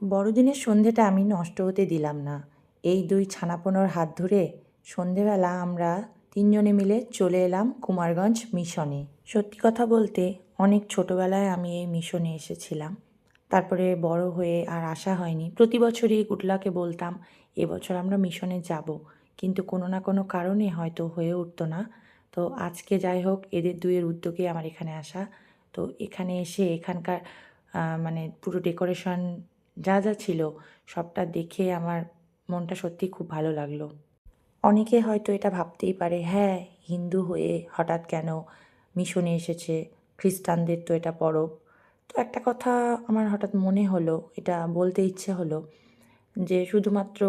বড়দিনের সন্ধেটা আমি নষ্ট হতে দিলাম না। এই দুই ছানাপোনার হাত ধরে সন্ধেবেলা আমরা তিনজনে মিলে চলে এলাম কুমারগঞ্জ মিশনে। সত্যি কথা বলতে অনেক ছোটোবেলায় আমি এই মিশনে এসেছিলাম। তারপরে বড় হয়ে আর আসা হয়নি। প্রতি বছরই গুডলাককে বলতাম এবছর আমরা মিশনে যাব, কিন্তু কোনো না কোনো কারণে হয়তো হয়ে উঠতো না। তো আজকে যাই হোক, এদের দুইয়ের উদ্যোগে আমার এখানে আসা। তো এখানে এসে এখানকার মানে পুরো ডেকোরেশন যা যা ছিল সবটা দেখে আমার মনটা সত্যিই খুব ভালো লাগলো। অনেকে হয়তো এটা ভাবতেই পারে, হ্যাঁ, হিন্দু হয়ে হঠাৎ কেন মিশনে এসেছে, খ্রিস্টানদের তো এটা পরব। তো একটা কথা আমার হঠাৎ মনে হলো, এটা বলতে ইচ্ছে হলো যে শুধুমাত্র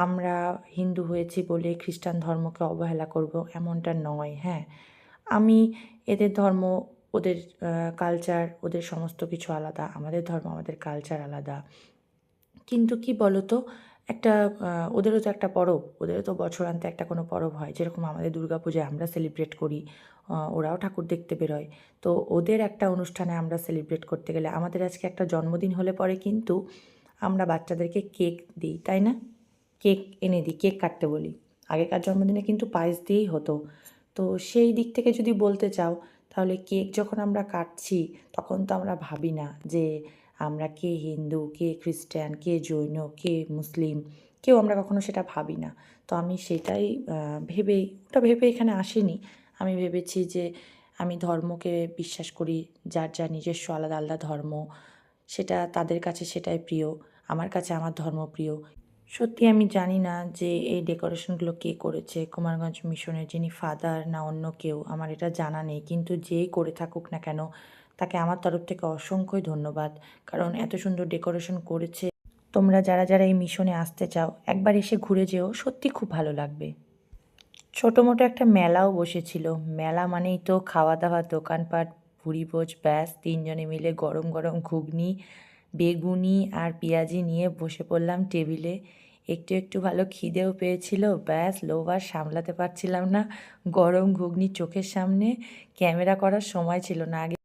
আমরা হিন্দু হয়েছি বলে খ্রিস্টান ধর্মকে অবহেলা করব এমনটা নয়। হ্যাঁ, আমি এদের ধর্ম, ওদের কালচার, ওদের সমস্ত কিছু আলাদা, আমাদের ধর্ম, আমাদের কালচার আলাদা। কিন্তু কি বলো তো, একটা ওদেরও তো একটা পরব, ওদেরও তো বছরান্তে একটা কোনো পরব হয়। যেরকম আমাদের দুর্গাপূজায় আমরা সেলিব্রেট করি, ওরাও ঠাকুর দেখতে বেরোয়। তো ওদের একটা অনুষ্ঠানে আমরা সেলিব্রেট করতে গেলে আমাদের আজকে একটা জন্মদিন হলে পরে কিন্তু আমরা বাচ্চাদেরকে কেক দিই, তাই না? কেক এনে দিই, কেক কাটতে বলি। আগেকার জন্মদিনে কিন্তু পায়েস দিয়েই হতো। তো সেই দিক থেকে যদি বলতে চাও, তাহলে কেক যখন আমরা কাটছি তখন তো আমরা ভাবি না যে আমরা কে হিন্দু, কে খ্রিস্টান, কে জৈন, কে মুসলিম, কেউ আমরা কখনো সেটা ভাবি না। তো আমি সেটাই ওটা ভেবে এখানে আসিনি। আমি ভেবেছি যে আমি ধর্মকে বিশ্বাস করি, যার যার নিজস্ব আলাদা আলাদা ধর্ম, সেটা তাদের কাছে সেটাই প্রিয়, আমার কাছে আমার ধর্ম প্রিয়। সত্যি আমি জানি না যে এই ডেকোরেশনগুলো কে করেছে, কুমারগঞ্জ মিশনের যিনি ফাদার না অন্য কেউ, আমার এটা জানা নেই। কিন্তু যেই করে থাকুক না কেন, তাকে আমার তরফ থেকে অসংখ্যই ধন্যবাদ। কারণ এত সুন্দর ডেকোরেশন করেছে। তোমরা যারা যারা এই মিশনে আসতে চাও, একবার এসে ঘুরে যেও, সত্যি খুব ভালো লাগবে। ছোটো মোটো একটা মেলাও বসেছিল। মেলা মানেই তো খাওয়া দাওয়া, দোকানপাট, ভুরিভোজ, ব্যাস তিনজনে মিলে গরম গরম ঘুগনি, বেগুনি আর পেঁয়াজি নিয়ে বসে পড়লাম টেবিলে। একটু একটু ভালো খিদেও পেয়েছিল, ব্যাস লোভ আর সামলাতে পারছিলাম না। গরম ঘুগনি চোখের সামনে, ক্যামেরা করার সময় ছিল না। আগে